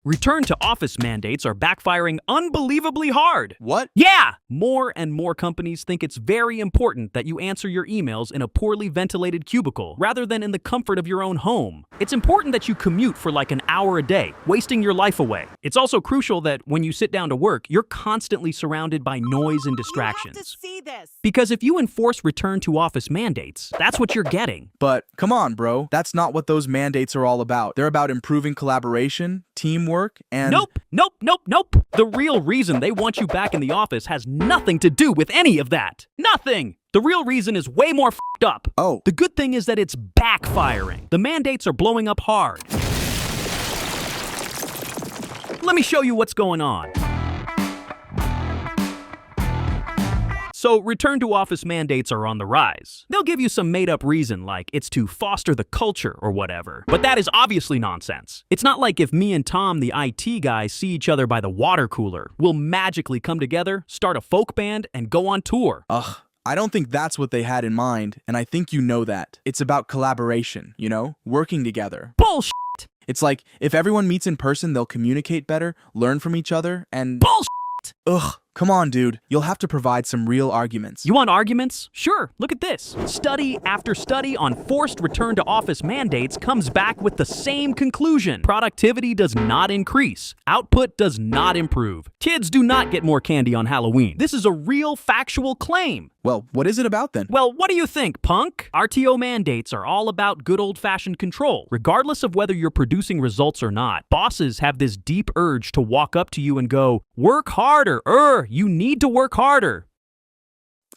Return to office mandates are backfiring unbelievably hard. What? Yeah! More and more companies think it's very important that you answer your emails in a poorly ventilated cubicle rather than in the comfort of your own home. It's important that you commute for like an hour a day, wasting your life away. It's also crucial that when you sit down to work, you're constantly surrounded by noise and distractions. You have to see this. Because if you enforce return to office mandates, that's what you're getting. But come on, bro. That's not what those mandates are all about. They're about improving collaboration, teamwork, and... Nope. The real reason they want you back in the office has nothing to do with any of that. Nothing. The real reason is way more f***ed up. Oh. The good thing is that it's backfiring. The mandates are blowing up hard. Let me show you what's going on. So, return to office mandates are on the rise. They'll give you some made-up reason like it's to foster the culture or whatever. But that is obviously nonsense. It's not like if me and Tom, the IT guy, see each other by the water cooler, we'll magically come together, start a folk band, and go on tour. Ugh. I don't think that's what they had in mind, and I think you know that. It's about collaboration, you know? Working together. Bullshit! It's like, if everyone meets in person, they'll communicate better, learn from each other, and... Bullshit! Ugh. Come on, dude. You'll have to provide some real arguments. You want arguments? Sure, look at this. Study after study on forced return to office mandates comes back with the same conclusion. Productivity does not increase. Output does not improve. Kids do not get more candy on Halloween. This is a real factual claim. Well, what is it about then? Well, what do you think, punk? RTO mandates are all about good old-fashioned control, regardless of whether you're producing results or not. Bosses have this deep urge to walk up to you and go, "Work harder, you need to work harder."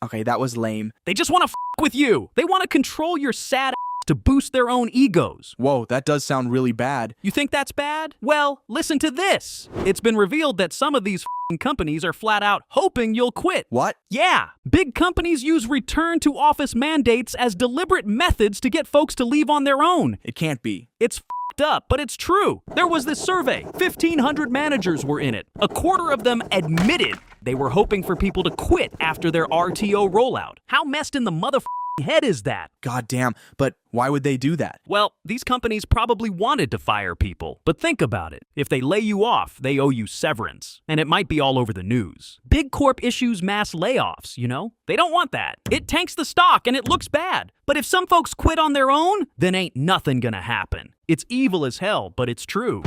Okay, that was lame. They just want to f*** with you. They want to control your sad ass to boost their own egos. Whoa, that does sound really bad. You think that's bad? Well, listen to this. It's been revealed that some of these f***ing companies are flat out hoping you'll quit. What? Yeah. Big companies use return to office mandates as deliberate methods to get folks to leave on their own. It can't be. It's f***ed up, but it's true. There was this survey. 1,500 managers were in it. A quarter of them admitted they were hoping for people to quit after their RTO rollout. How messed in the motherfucking head is that? God damn, but why would they do that? Well, these companies probably wanted to fire people. But think about it. If they lay you off, they owe you severance. And it might be all over the news. Big corp issues mass layoffs, you know? They don't want that. It tanks the stock and it looks bad. But if some folks quit on their own, then ain't nothing gonna happen. It's evil as hell, but it's true.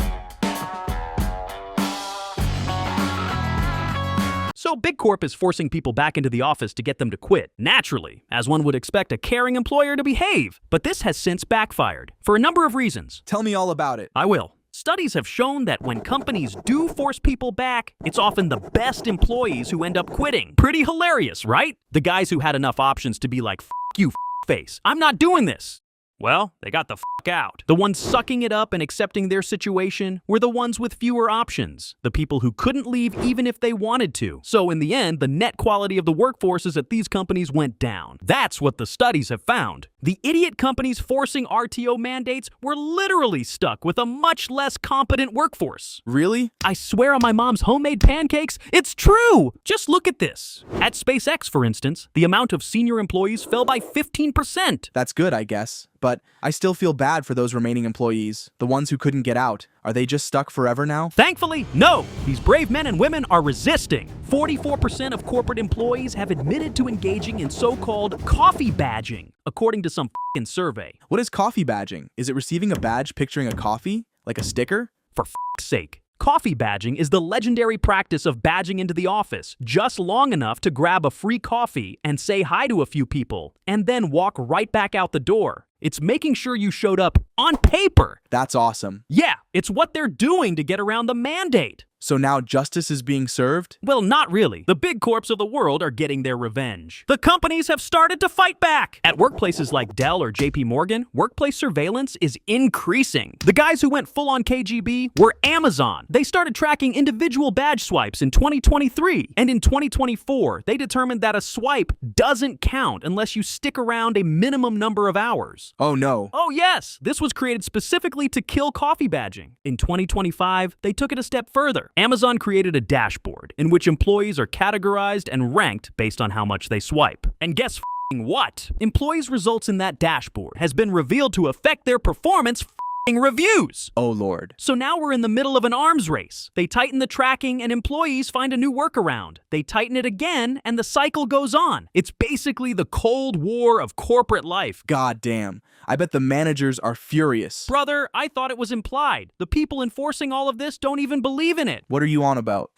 So Big Corp is forcing people back into the office to get them to quit, naturally, as one would expect a caring employer to behave. But this has since backfired, for a number of reasons. Tell me all about it. I will. Studies have shown that when companies do force people back, it's often the best employees who end up quitting. Pretty hilarious, right? The guys who had enough options to be like, "F you, face, I'm not doing this." Well, they got the f*** out. The ones sucking it up and accepting their situation were the ones with fewer options. The people who couldn't leave even if they wanted to. So in the end, the net quality of the workforces at these companies went down. That's what the studies have found. The idiot companies forcing RTO mandates were literally stuck with a much less competent workforce. Really? I swear on my mom's homemade pancakes, it's true! Just look at this. At SpaceX, for instance, the amount of senior employees fell by 15%. That's good, I guess. But I still feel bad for those remaining employees, the ones who couldn't get out. Are they just stuck forever now? Thankfully, no. These brave men and women are resisting. 44% of corporate employees have admitted to engaging in so-called coffee badging, according to some f***ing survey. What is coffee badging? Is it receiving a badge picturing a coffee? Like a sticker? For f***'s sake. Coffee badging is the legendary practice of badging into the office just long enough to grab a free coffee and say hi to a few people, and then walk right back out the door. It's making sure you showed up on paper. That's awesome. Yeah, it's what they're doing to get around the mandate. So now justice is being served? Well, not really. The big corps of the world are getting their revenge. The companies have started to fight back. At workplaces like Dell or JP Morgan, workplace surveillance is increasing. The guys who went full on KGB were Amazon. They started tracking individual badge swipes in 2023. And in 2024, they determined that a swipe doesn't count unless you stick around a minimum number of hours. Oh no. Oh yes, this was created specifically to kill coffee badging. In 2025, they took it a step further. Amazon created a dashboard in which employees are categorized and ranked based on how much they swipe. And guess what? Employees' results in that dashboard has been revealed to affect their performance reviews. Oh lord. So now we're in the middle of an arms race. They tighten the tracking and employees find a new workaround. They tighten it again and the cycle goes on. It's basically the Cold War of corporate life. God damn. I bet the managers are furious. Brother, I thought it was implied. The people enforcing all of this don't even believe in it. What are you on about?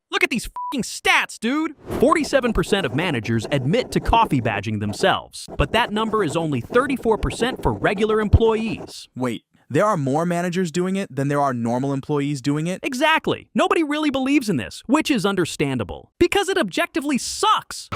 Look at these f***ing stats, dude! 47% of managers admit to coffee badging themselves, but that number is only 34% for regular employees. Wait, there are more managers doing it than there are normal employees doing it? Exactly. Nobody really believes in this, which is understandable, because it objectively sucks.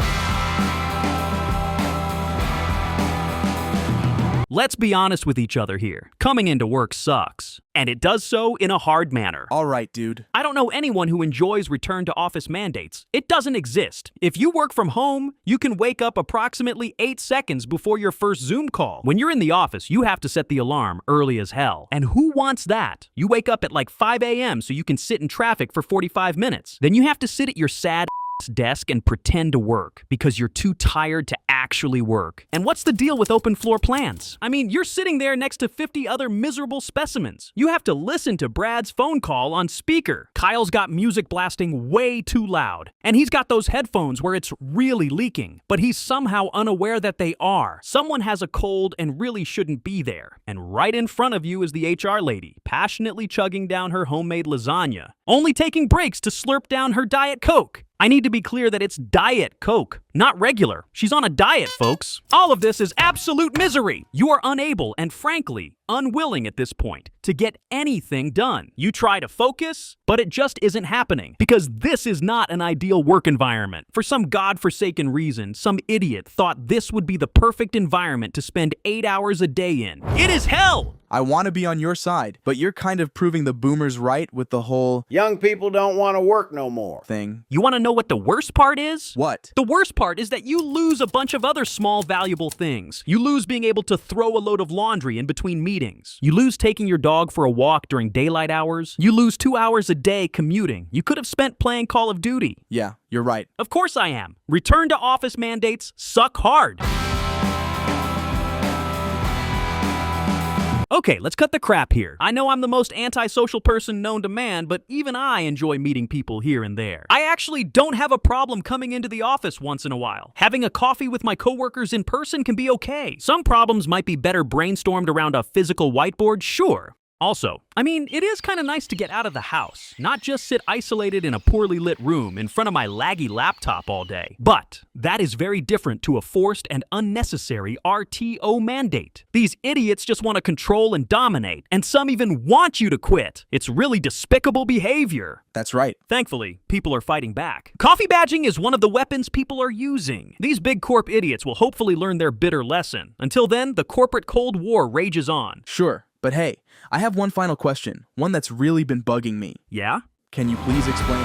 Let's be honest with each other here. Coming into work sucks, and it does so in a hard manner. All right, dude. I don't know anyone who enjoys return to office mandates. It doesn't exist. If you work from home, you can wake up approximately 8 seconds before your first Zoom call. When you're in the office, you have to set the alarm early as hell. And who wants that? You wake up at like 5 a.m. so you can sit in traffic for 45 minutes. Then you have to sit at your sad desk and pretend to work because you're too tired to actually work. And what's the deal with open floor plans? I mean, you're sitting there next to 50 other miserable specimens. You have to listen to Brad's phone call on speaker. Kyle's got music blasting way too loud. And he's got those headphones where it's really leaking, but he's somehow unaware that they are. Someone has a cold and really shouldn't be there. And right in front of you is the HR lady, passionately chugging down her homemade lasagna, only taking breaks to slurp down her Diet Coke. I need to be clear that it's Diet Coke, not regular. She's on a diet, folks. All of this is absolute misery. You are unable and, frankly, unwilling at this point to get anything done. You try to focus, but it just isn't happening because this is not an ideal work environment. For some godforsaken reason, some idiot thought this would be the perfect environment to spend 8 hours a day in. It is hell! I want to be on your side, but you're kind of proving the boomers right with the whole young people don't want to work no more thing. You want to know what the worst part is? What? The worst part is that you lose a bunch of other small valuable things. You lose being able to throw a load of laundry in between meetings. You lose taking your dog for a walk during daylight hours. You lose 2 hours a day commuting. You could have spent playing Call of Duty. Yeah, you're right. Of course I am. Return to office mandates suck hard. Okay, let's cut the crap here. I know I'm the most antisocial person known to man, but even I enjoy meeting people here and there. I actually don't have a problem coming into the office once in a while. Having a coffee with my coworkers in person can be okay. Some problems might be better brainstormed around a physical whiteboard, sure. Also, I mean, it is kind of nice to get out of the house, not just sit isolated in a poorly lit room in front of my laggy laptop all day. But that is very different to a forced and unnecessary RTO mandate. These idiots just want to control and dominate, and some even want you to quit. It's really despicable behavior. That's right. Thankfully, people are fighting back. Coffee badging is one of the weapons people are using. These big corp idiots will hopefully learn their bitter lesson. Until then, the corporate Cold War rages on. Sure. But hey, I have one final question, one that's really been bugging me. Yeah? Can you please explain?